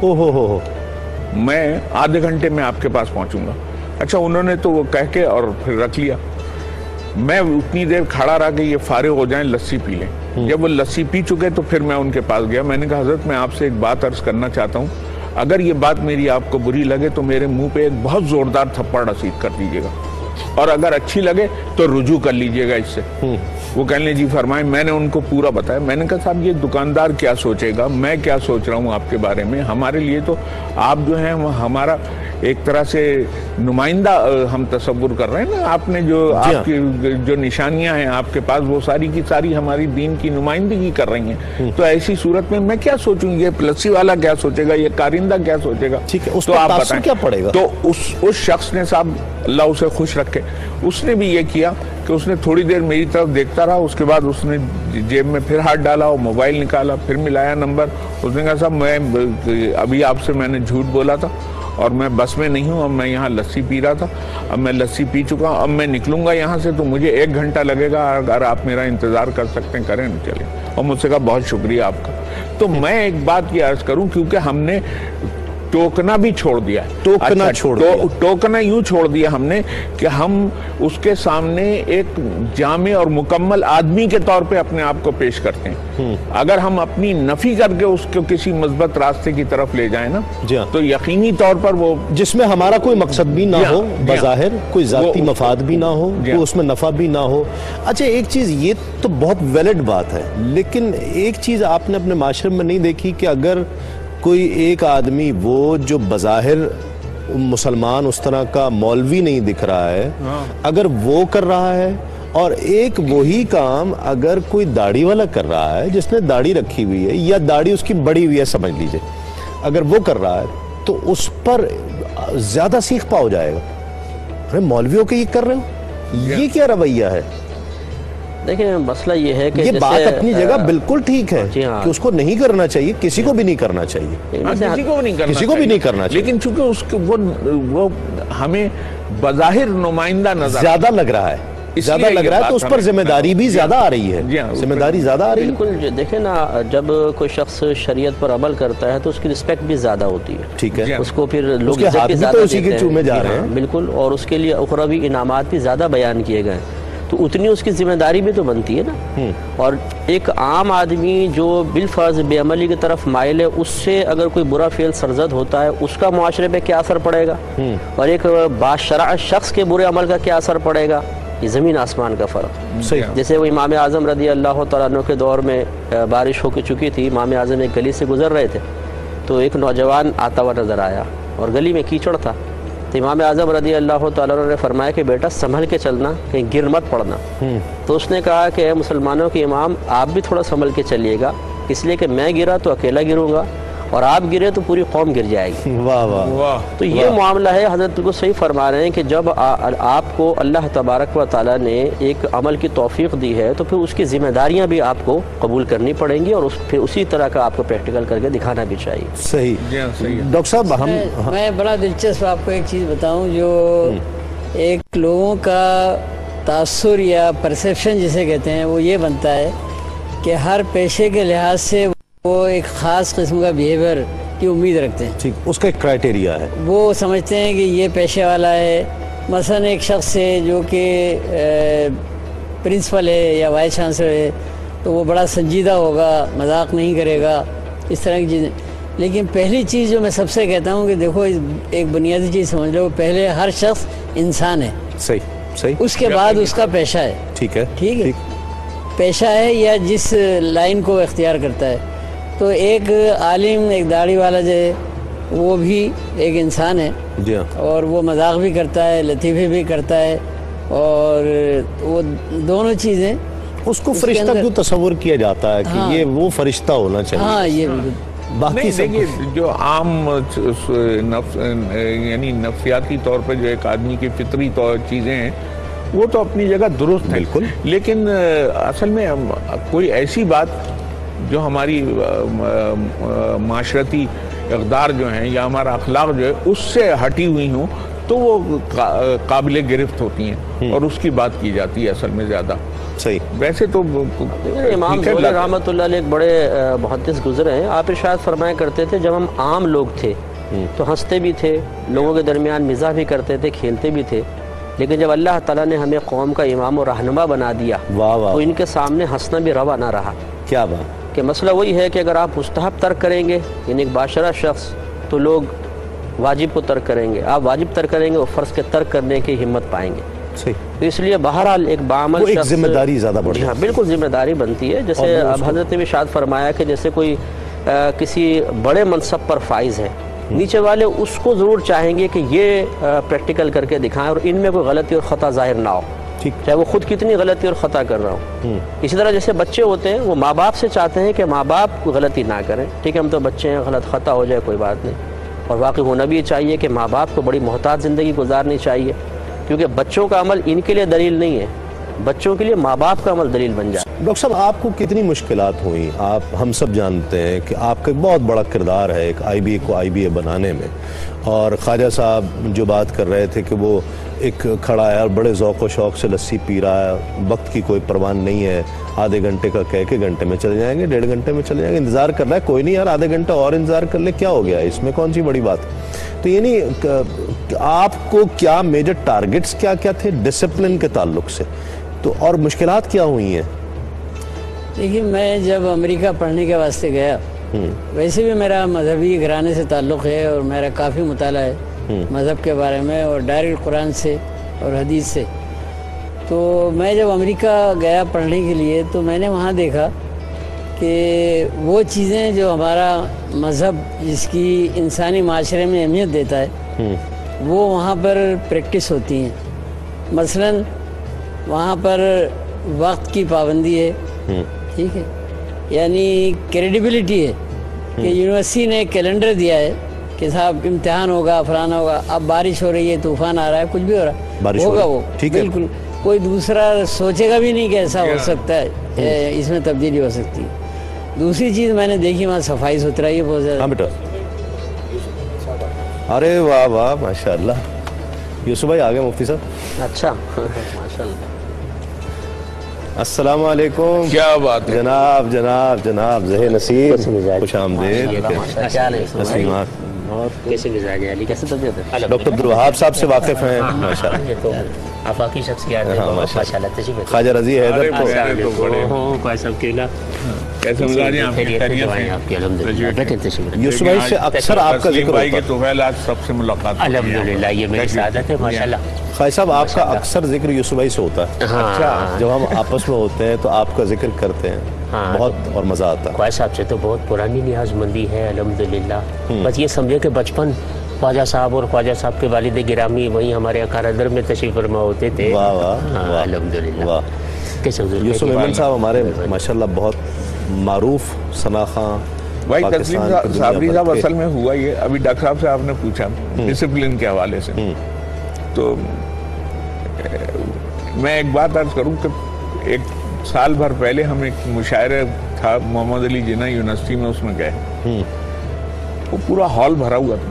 ہو میں آدھے گھنٹے میں آپ کے پاس پہنچوں گا. اچھا انہوں نے تو وہ کہہ کے اور پھر رکھ لیا. میں اتنی دیر کھڑا رہا کہ یہ فارغ ہو جائیں, لسی پی لیں. جب وہ لسی پی چکے تو پھر میں ان کے پاس گیا. میں نے کہا حضرت میں آپ سے ایک بات عرض کرنا چاہتا ہوں, اگر یہ بات میری آپ کو بری لگے تو میرے منہ پہ ایک بہت زوردار تھپڑ رسید کر دیجیے گا, اور اگر اچھی لگے تو رجوع کر لیجیے گا اس سے. وہ کہنے جی فرمائیں. میں نے ان کو پورا بتایا. میں نے کہا صاحب یہ دکاندار کیا سوچے گا, میں کیا سوچ رہا ہوں آپ کے بارے میں. ہمارے لیے تو آپ جو ہیں وہ ہمارا ایک طرح سے نمائندہ ہم تصور کر رہے ہیں نا. آپ نے جو آپ کی جو نشانیاں ہیں آپ کے پاس وہ ساری کی ساری ہماری دین کی نمائندگی کر رہی ہیں. تو ایسی صورت میں کیا سوچوں, یہ لسی والا کیا سوچے گا, یہ کارندہ کیا سوچے گا. تو آپ بتائیں کیا پڑے گا. تو اس شخص نے صاحب اللہ اسے خوش رکھے, اس نے بھی یہ کیا کہ اس نے تھوڑی دیر میری طرف دیکھتا رہا. اس کے بعد اس نے جیب میں پھر ہاتھ ڈالا اور موبائل نکالا, پھر ملایا نمبر. اس نے کہا صاحب میں ابھی آپ سے میں نے جھوٹ بولا تھا اور میں بس میں نہیں ہوں, اب میں یہاں لسی پی رہا تھا, اب میں لسی پی چکا ہوں, اب میں نکلوں گا یہاں سے تو مجھے 1 گھنٹہ لگے گا, اگر آپ میرا انتظار کر سکتے ہیں کریں, چلیں. اور مجھ سے کہا بہت شکریہ آپ کا. تو میں ایک بات کی عرض کروں, کیونکہ ہم نے ٹوکنا بھی چھوڑ دیا ہے. ٹوکنا یوں چھوڑ دیا ہم نے کہ ہم اس کے سامنے ایک جامع اور مکمل آدمی کے طور پہ اپنے آپ کو پیش کرتے ہیں. اگر ہم اپنی نفی کر کے اس کو کسی مثبت راستے کی طرف لے جائیں نا تو یقینی طور پر وہ جس میں ہمارا کوئی مقصد بھی نہ ہو, بظاہر کوئی ذاتی مفاد بھی نہ ہو, کوئی اس میں نفع بھی نہ ہو. اچھا ایک چیز یہ تو بہت ویلڈ بات ہے, لیکن ایک چیز آپ نے اپنے معاشرے میں نہیں دیکھی کہ اگر کوئی ایک آدمی وہ جو بظاہر مسلمان اس طرح کا مولوی نہیں دکھ رہا ہے, اگر وہ کر رہا ہے, اور ایک وہی کام اگر کوئی داڑھی والا کر رہا ہے جس نے داڑھی رکھی ہوئی ہے یا داڑھی اس کی بڑی ہوئی ہے سمجھ لیجئے, اگر وہ کر رہا ہے تو اس پر زیادہ سیخ پا ہو جائے گا. ارے مولویوں کے یہ کر رہے ہو, یہ کیا رویہ ہے. دیکھیں مسئلہ یہ ہے کہ یہ بات اپنی جگہ بالکل ٹھیک ہے کہ اس کو نہیں کرنا چاہیے, کسی کو بھی نہیں کرنا چاہیے, کسی کو بھی نہیں کرنا چاہیے, لیکن چونکہ اس کو وہ ہمیں بظاہر نمائندہ نظر زیادہ لگ رہا ہے, زیادہ لگ رہا ہے تو اس پر ذمہ داری بھی زیادہ آ رہی ہے. ذمہ داری زیادہ آ رہی ہے. بالکل. دیکھیں نا جب کوئی شخص شریعت پر عمل کرتا ہے تو اس کی رسپیکٹ بھی زیادہ ہوتی ہے. ٹھیک ہے. اس کو پھر لوگ عزت بھی زیادہ دیتے ہیں. بالکل. اور اس کے لیے اخروی انعامات بھی زیادہ بیان کیے گئے, تو اتنی اس کی ذمہ داری بھی تو بنتی ہے نا. اور ایک عام آدمی جو بالفرض بے عملی کی طرف مائل ہے, اس سے اگر کوئی برا فعل سرزد ہوتا ہے اس کا معاشرے پہ کیا اثر پڑے گا, اور ایک باشرع شخص کے برے عمل کا کیا اثر پڑے گا, یہ زمین آسمان کا فرق. جیسے وہ امام اعظم رضی اللہ تعالیٰ عنہ کے دور میں بارش ہو کے چکی تھی, امام اعظم ایک گلی سے گزر رہے تھے تو ایک نوجوان آتا ہوا نظر آیا اور گلی میں کیچڑ تھا. تو امام اعظم رضی اللہ تعالیٰ عنہ نے فرمایا کہ بیٹا سنبھل کے چلنا, کہیں گر مت پڑنا. تو اس نے کہا کہ اے مسلمانوں کے امام آپ بھی تھوڑا سنبھل کے چلیے گا, اس لیے کہ میں گرا تو اکیلا گروں گا اور آپ گرے تو پوری قوم گر جائے گی. واہ واہ. تو یہ معاملہ ہے. حضرت بالکل صحیح فرما رہے ہیں کہ جب آپ کو اللہ تبارک و تعالیٰ نے ایک عمل کی توفیق دی ہے تو پھر اس کی ذمہ داریاں بھی آپ کو قبول کرنی پڑیں گی, اور پھر اسی طرح کا آپ کو پریکٹیکل کر کے دکھانا بھی چاہیے. صحیح. ڈاکٹر صاحب میں بڑا دلچسپ آپ کو ایک چیز بتاؤں, جو ایک لوگوں کا تاثر یا پرسیپشن جسے کہتے ہیں وہ یہ بنتا ہے کہ ہر پیشے کے لحاظ سے وہ ایک خاص قسم کا بیہیویئر کی امید رکھتے ہیں. ٹھیک, اس کا ایک کرائٹیریا ہے. وہ سمجھتے ہیں کہ یہ پیشے والا ہے. مثلا ایک شخص ہے جو کہ پرنسپل ہے یا وائس چانسلر ہے تو وہ بڑا سنجیدہ ہوگا, مذاق نہیں کرے گا, اس طرح کی چیزیں. لیکن پہلی چیز جو میں سب سے کہتا ہوں کہ دیکھو ایک بنیادی چیز سمجھ لو, پہلے ہر شخص انسان ہے. صحیح. اس کے بعد اس کا پیشہ ہے. ٹھیک ہے. ٹھیک ہے. پیشہ ہے یا جس لائن کو اختیار کرتا ہے. تو ایک عالم, ایک داڑھی والا جو ہے وہ بھی ایک انسان ہے, اور وہ مذاق بھی کرتا ہے, لطیفے بھی کرتا ہے, اور وہ دونوں چیزیں اس کو فرشتہ کیوں تصور کیا جاتا ہے کہ یہ وہ فرشتہ ہونا چاہیے. ہاں یہ باقی دیکھیے جو عام یعنی نفسیاتی طور پہ جو ایک آدمی کی فطری چیزیں ہیں وہ تو اپنی جگہ درست ہیں بالکل, لیکن اصل میں کوئی ایسی بات جو ہماری معاشرتی اقدار جو ہیں یا ہمارا اخلاق جو ہے اس سے ہٹی ہوئی ہوں تو وہ قابل گرفت ہوتی ہیں اور اس کی بات کی جاتی ہے اصل میں زیادہ. صحیح. ویسے تو امام زہری رحمۃ اللہ علیہ ایک بڑے محدث گزرے ہیں. آپ ارشاد فرمایا کرتے تھے جب ہم عام لوگ تھے تو ہنستے بھی تھے, لوگوں کے درمیان مزاح بھی کرتے تھے, کھیلتے بھی تھے, لیکن جب اللہ تعالیٰ نے ہمیں قوم کا امام و رہنما بنا دیا تو ان کے سامنے ہنسنا بھی روا نہ رہا. کیا بات. کہ مسئلہ وہی ہے کہ اگر آپ مستحب ترک کریں گے یعنی ایک باشرہ شخص تو لوگ واجب کو ترک کریں گے, آپ واجب ترک کریں گے وہ فرض کے ترک کرنے کی ہمت پائیں گے. تو اس لیے بہرحال ایک بعمل شخص ذمہ داری زیادہ بڑھتی ہے. ہاں بالکل ذمہ داری بنتی ہے. جیسے اب حضرت نے بھی ارشاد فرمایا کہ جیسے کوئی کسی بڑے منصب پر فائز ہے, نیچے والے اس کو ضرور چاہیں گے کہ یہ پریکٹیکل کر کے دکھائیں اور ان میں کوئی غلطی اور خطا ظاہر نہ ہو, چاہے وہ خود کتنی غلطی اور خطا کر رہا ہو. اسی طرح جیسے بچے ہوتے ہیں وہ ماں باپ سے چاہتے ہیں کہ ماں باپ کوئی غلطی نہ کریں. ٹھیک ہے ہم تو بچے ہیں, غلط خطا ہو جائے کوئی بات نہیں, اور واقعی ہونا بھی چاہیے کہ ماں باپ کو بڑی محتاط زندگی گزارنی چاہیے, کیونکہ بچوں کا عمل ان کے لیے دلیل نہیں ہے, بچوں کے لیے ماں باپ کا عمل دلیل بن جائے. ڈاکٹر صاحب آپ کو کتنی مشکلات ہوئیں؟ آپ ہم سب جانتے ہیں کہ آپ کا ایک بہت بڑا کردار ہے ایک آئی بی اے کو آئی بی اے بنانے میں, اور خواجہ صاحب جو بات کر رہے تھے کہ وہ ایک کھڑا ہے اور بڑے ذوق و شوق سے لسی پی رہا ہے, وقت کی کوئی پرواہ نہیں ہے, آدھے گھنٹے کا کہہ کے گھنٹے میں چلے جائیں گے, 1.5 گھنٹے میں چلے جائیں گے, انتظار کر رہا ہے, کوئی نہیں یار آدھے گھنٹہ اور انتظار کر لے, کیا ہو گیا اس میں, کون سی بڑی بات. تو یعنی آپ کو کیا میجر ٹارگٹس کیا کیا تھے ڈسپلن کے تعلق سے, تو اور مشکلات کیا ہوئی ہیں؟ دیکھیے میں جب امریکہ پڑھنے کے واسطے گیا, ویسے بھی میرا مذہبی گھرانے سے تعلق ہے اور میرا کافی مطالعہ ہے مذہب کے بارے میں اور ڈائریکٹ قرآن سے اور حدیث سے. تو میں جب امریکہ گیا پڑھنے کے لیے تو میں نے وہاں دیکھا کہ وہ چیزیں جو ہمارا مذہب جس کی انسانی معاشرے میں اہمیت دیتا ہے وہ وہاں پر پریکٹس ہوتی ہیں. مثلاً وہاں پر وقت کی پابندی ہے, ٹھیک ہے, یعنی کریڈیبلٹی ہے کہ یونیورسٹی نے کیلنڈر دیا ہے کہ صاحب امتحان ہوگا, فلانا ہوگا, اب بارش ہو رہی ہے, طوفان آ رہا ہے, کچھ بھی ہو رہا ہے, ہوگا وہ بالکل, کوئی دوسرا سوچے گا بھی نہیں کہ ایسا ہو سکتا ہے, اس میں تبدیلی ہو سکتی ہے. دوسری چیز میں نے دیکھی وہاں صفائی ستھرائی ہے بہت زیادہ. ارے واہ واہ ماشاء اللہ, یوسف بھائی آ گئے مفتی صاحب. اچھا ماشاء اللہ. السلام علیکم. کیا بات ہے جناب جناب جناب ظہیر نصیر, خوش آمدید. تسلیمات. کیسے مزاج ہے علی, کیسے طبیعت ہے؟ ڈاکٹر عبدالوہاب صاحب سے واقف ہیں ماشاء اللہ, آفاقی شخصیات ہیں ماشاء اللہ. تشریف رکھیے. خواجہ رضی حیدر کیسے مزاج ہیں آپ کے؟ یوسف بھائی سے اکثر آپ کا ذکر ہوتا ہے. طفیل آج سب سے ملاقات الحمدللہ, یہ میری سعادت ہے ماشاء اللہ. خواجہ صاحب آپ کا اکثر ذکر یوسف بھائی سے ہوتا ہے. اچھا, جب ہم آپس میں ہوتے ہیں تو آپ کا ذکر کرتے ہیں, بہت اور مزہ آتا ہے. خواجہ صاحب سے تو بہت پرانی نیاز مندی ہے الحمدللہ. بس یہ سمجھے کہ بچپن خواجہ صاحب اور خواجہ صاحب کے والد گرامی وہیں ہمارے اکارادر میں تشریف فرما ہوتے تھے. واہ واہ الحمدللہ. واہ. یوسف ایمن صاحب ہمارے ماشاءاللہ بہت معروف ثناخواں. بھائی تسلیم صابری صاحب اصل میں ہوا یہ, ابھی ڈاکٹر صاحب سے آپ نے پوچھا ڈسپلن کے حوالے سے, تو میں ایک بات عرض کروں کہ ایک سال بھر پہلے ہم ایک مشاعرہ تھا محمد علی جناح یونیورسٹی میں, اس میں گئے, وہ پورا ہال بھرا ہوا تھا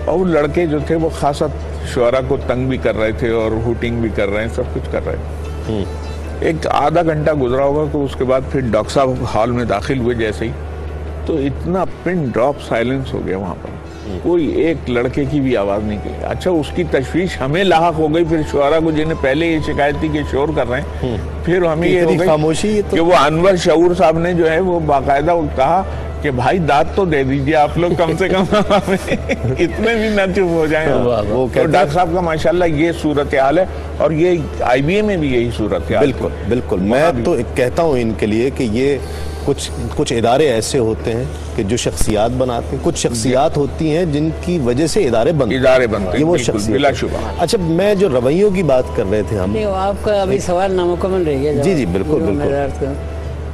اور وہ لڑکے جو تھے وہ خاصا شعراء کو تنگ بھی کر رہے تھے اور ہوٹنگ بھی کر رہے ہیں, سب کچھ کر رہے تھے. ایک آدھا گھنٹہ گزرا ہوگا تو اس کے بعد پھر ڈاکٹر صاحب ہال میں داخل ہوئے جیسے ہی, تو اتنا پن ڈراپ سائلنس ہو گیا وہاں پر, کوئی ایک لڑکے کی بھی آواز نہیں کی. اچھا اس کی تشویش ہمیں لاحق ہو گئی پھر شعراء کو, جنہیں پہلے یہ شکایت تھی کہ شور کر رہے ہیں, پھر ہمیں یہ ہو گئی کہ وہ انور شعور صاحب نے جو ہے وہ باقاعدہ کہا کہ بھائی داد تو دے دیجئے آپ لوگ کم سے کم, اتنے بھی نہ چپ ہو جائیں. تو ڈاکٹر صاحب کا ماشاءاللہ یہ صورتحال ہے, اور یہ آئی بی اے میں بھی یہی صورتحال. بالکل بالکل. میں تو کہتا ہوں ان کے لیے کہ یہ کچھ ادارے ایسے ہوتے ہیں کہ جو شخصیات بناتے ہیں, کچھ شخصیات ہوتی ہیں جن کی وجہ سے ادارے بنتے ہیں, یہ وہ شخصیت بلا شبہ. اچھا میں جو رویوں کی بات کر رہے تھے ہم, آپ کا ابھی سوال نامکمل رہ گیا. جی جی بالکل بالکل.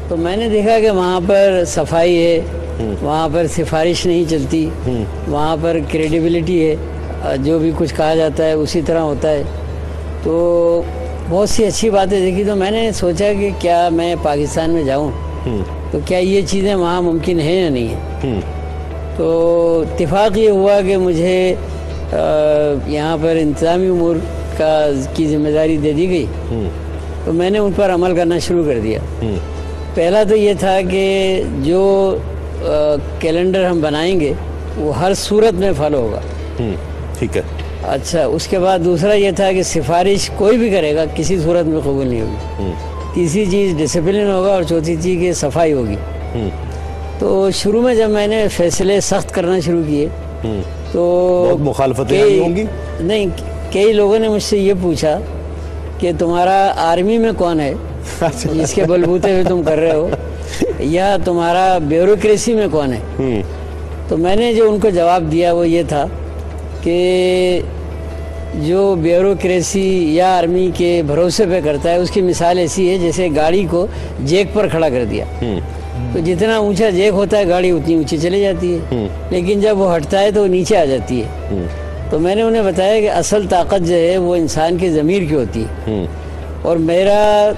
تو میں نے دیکھا کہ وہاں پر صفائی ہے, وہاں پر سفارش نہیں چلتی, وہاں پر کریڈیبلٹی ہے, جو بھی کچھ کہا جاتا ہے اسی طرح ہوتا ہے. تو بہت سی اچھی باتیں دیکھی, تو میں نے سوچا کہ کیا میں پاکستان میں جاؤں تو کیا یہ چیزیں وہاں ممکن ہیں یا نہیں ہیں. تو اتفاق یہ ہوا کہ مجھے یہاں پر انتظامی امور کی ذمہ داری دے دی گئی, تو میں نے ان پر عمل کرنا شروع کر دیا. پہلا تو یہ تھا کہ جو کیلنڈر ہم بنائیں گے وہ ہر صورت میں فالو ہوگا. ٹھیک ہے. اچھا اس کے بعد دوسرا یہ تھا کہ سفارش کوئی بھی کرے گا کسی صورت میں قبول نہیں ہوگی. تیسری چیز ڈسپلن ہوگا اور چوتھی چیز کہ صفائی ہوگی. تو شروع میں جب میں نے فیصلے سخت کرنا شروع کیے تو مخالفتیں ہوں گی. نہیں, کئی لوگوں نے مجھ سے یہ پوچھا کہ تمہارا آرمی میں کون ہے جس کے بلبوتے پہ تم کر رہے ہو, یا تمہارا بیوروکریسی میں کون ہے. تو میں نے جو ان کو جواب دیا وہ یہ تھا کہ جو بیوروکریسی یا آرمی کے بھروسے پہ کرتا ہے اس کی مثال ایسی ہے جیسے گاڑی کو جیک پر کھڑا کر دیا. تو جتنا اونچا جیک ہوتا ہے گاڑی اتنی اونچی چلی جاتی ہے, لیکن جب وہ ہٹتا ہے تو وہ نیچے آ جاتی ہے. تو میں نے انہیں بتایا کہ اصل طاقت جو ہے وہ انسان کی ضمیر کی ہوتی ہے. اور میرا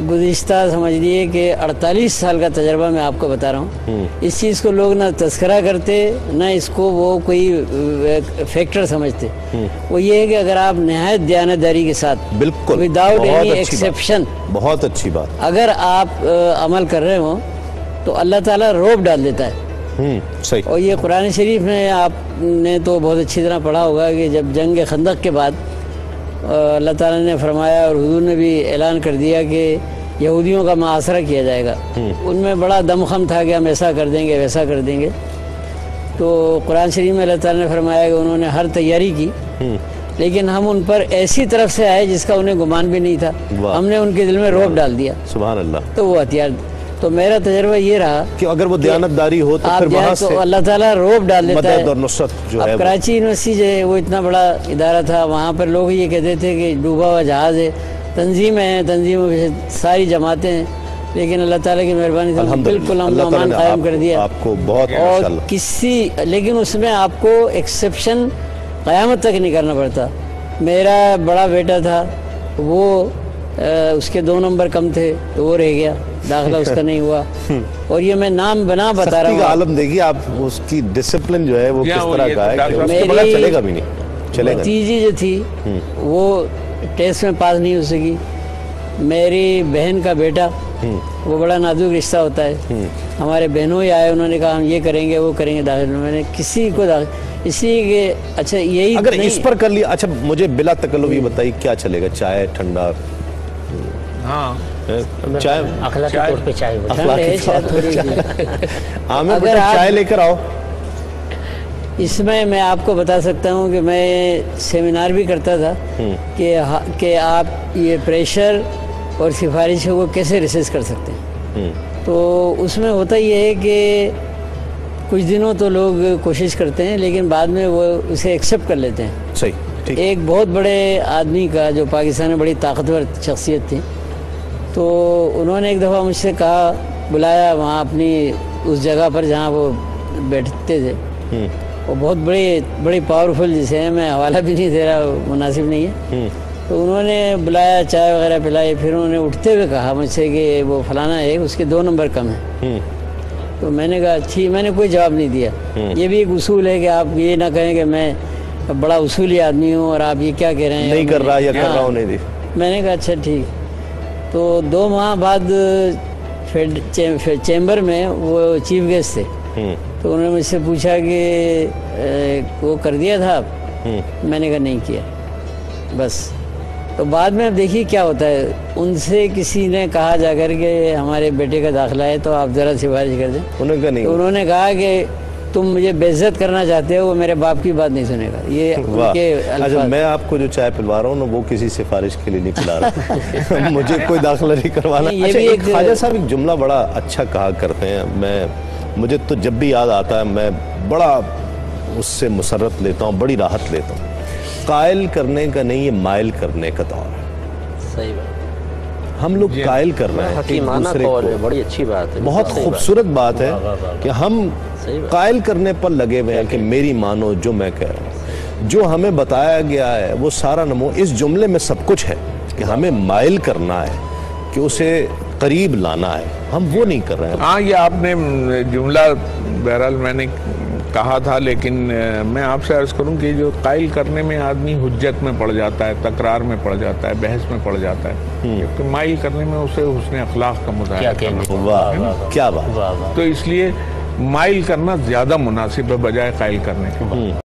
گزشتہ سمجھ لیے کہ 48 سال کا تجربہ میں آپ کو بتا رہا ہوں. اس چیز کو لوگ نہ تذکرہ کرتے نہ اس کو وہ کوئی فیکٹر سمجھتے. وہ یہ ہے کہ اگر آپ نہایت دیانتداری کے ساتھ بالکل وداؤٹ اینی ایکسیپشن, بہت اچھی بات, اگر آپ عمل کر رہے ہوں تو اللہ تعالیٰ روب ڈال دیتا ہے. صحیح. اور یہ قرآن شریف میں آپ نے تو بہت اچھی طرح پڑھا ہوگا کہ جب جنگ خندق کے بعد اللہ تعالیٰ نے فرمایا اور حضور نے بھی اعلان کر دیا کہ یہودیوں کا محاصرہ کیا جائے گا. ان میں بڑا دمخم تھا کہ ہم ایسا کر دیں گے ویسا کر دیں گے. تو قرآن شریف میں اللہ تعالیٰ نے فرمایا کہ انہوں نے ہر تیاری کی, لیکن ہم ان پر ایسی طرف سے آئے جس کا انہیں گمان بھی نہیں تھا. ہم نے ان کے دل میں رعب ڈال دیا. سبحان اللہ. تو وہ ہتھیار. تو میرا تجربہ یہ رہا کہ اگر وہ دیانتداری ہو تو پھر وہاں سے اللہ تعالیٰ رعب ڈال دیتا ہے. مدد اور نصرت جو ہے. اب کراچی یونیورسٹی جو ہے وہ اتنا بڑا ادارہ تھا, وہاں پر لوگ یہ کہتے تھے کہ ڈوبا ہوا جہاز ہے, تنظیمیں ہیں, تنظیموں میں ساری جماعتیں ہیں, لیکن اللہ تعالیٰ کی مہربانی سے بالکل امن و امان قائم کر دیا. آپ کو بہت اور کسی, لیکن اس میں آپ کو ایکسیپشن قیامت تک نہیں کرنا پڑتا. میرا بڑا بیٹا تھا, وہ اس کے 2 نمبر کم تھے تو وہ رہ گیا, داخلہ اس کا نہیں ہوا. اور یہ میں نام بنا بتا رہا ہوں. عالم دیکھیے آپ, اس کی ڈسپلن جو ہے وہ کس طرح کا ہے کہ اس کے بغیر چلے گا بھی نہیں. بھتیجی جو تھی وہ ٹیسٹ میں پاس نہیں ہو سکی. میری بہن کا بیٹا, وہ بڑا نازک رشتہ ہوتا ہے, ہمارے بہنوں ہی آئے, انہوں نے کہا ہم یہ کریں گے وہ کریں گے داخل. میں نے کسی کو داخل, اسی کے اچھا یہی اگر اس پر کر لیا. اچھا مجھے بلا تکلف یہ بتائیے کیا چلے گا, چائے ٹھنڈا؟ ہاں چائے اخلاقی طور پہ چائے اگر چائے لے کر آؤ. اس میں آپ کو بتا سکتا ہوں کہ میں سیمینار بھی کرتا تھا کہ آپ یہ پریشر اور سفارش کو کیسے ریسیس کر سکتے ہیں. تو اس میں ہوتا یہ ہے کہ کچھ دنوں تو لوگ کوشش کرتے ہیں لیکن بعد میں وہ اسے ایکسیپٹ کر لیتے ہیں. صحیح. ایک بہت بڑے آدمی کا جو پاکستان میں بڑی طاقتور شخصیت تھی, تو انہوں نے ایک دفعہ مجھ سے کہا, بلایا وہاں اپنی اس جگہ پر جہاں وہ بیٹھتے تھے, وہ بہت بڑی پاورفل جسے ہیں, میں حوالہ بھی نہیں دے رہا, مناسب نہیں ہے. تو انہوں نے بلایا, چائے وغیرہ پلائی, پھر انہوں نے اٹھتے ہوئے کہا مجھ سے کہ وہ فلانا ہے, اس کے 2 نمبر کم ہیں. تو میں نے کہا ٹھیک, میں نے کوئی جواب نہیں دیا. یہ بھی ایک اصول ہے کہ آپ یہ نہ کہیں کہ میں بڑا اصولی آدمی ہوں اور آپ یہ کیا کہہ رہے ہیں, نہیں کر رہا یا کر رہا ہوں. نہیں دی. میں نے کہا اچھا ٹھیک. تو 2 ماہ بعد چیمبر میں وہ چیف گیسٹ تھے, تو انہوں نے مجھ سے پوچھا کہ وہ کر دیا تھا آپ؟ میں نے کہا نہیں کیا. بس تو بعد میں اب دیکھیے کیا ہوتا ہے. ان سے کسی نے کہا جا کر کہ ہمارے بیٹے کا داخلہ ہے تو آپ ذرا سفارش کر دیں. انہوں نے کہا کہ تم مجھے بے عزت کرنا چاہتے ہو, وہ میرے باپ کی بات نہیں سنے گا. یہ ان کے الفاظ. میں آپ کو جو چائے پلوا رہا ہوں نا وہ کسی سفارش کے لیے نہیں پلا رہا, مجھے کوئی داخلہ نہیں کروانا. خواجہ صاحب ایک جملہ بڑا اچھا کہا کرتے ہیں, مجھے تو جب بھی یاد آتا ہے میں بڑا اس سے مسرت لیتا ہوں, بڑی راحت لیتا ہوں. قائل کرنے کا نہیں, یہ مائل کرنے کا دور ہے. صحیح بات. ہم لوگ قائل کر رہے ہیں حکیمانہ قول ہے, بڑی اچھی بات ہے, بہت خوبصورت بات ہے کہ ہم قائل کرنے پر لگے ہوئے ہیں کہ میری مانو جو میں کہہ رہا ہوں. جو ہمیں بتایا گیا ہے وہ سارا اس جملے میں سب کچھ ہے کہ ہمیں مائل کرنا ہے, کہ اسے قریب لانا ہے, ہم وہ نہیں کر رہے ہیں. ہاں یہ آپ نے جملہ بہرحال میں نے کہا تھا، لیکن میں آپ سے عرض کروں کہ جو قائل کرنے میں آدمی حجت میں پڑ جاتا ہے، تکرار میں پڑ جاتا ہے، بحث میں پڑ جاتا ہے، جبکہ مائل کرنے میں اسے حسن اخلاق کا مظاہرہ کرنا، کیا بات، تو اس لیے مائل کرنا زیادہ مناسب ہے بجائے قائل کرنے کے.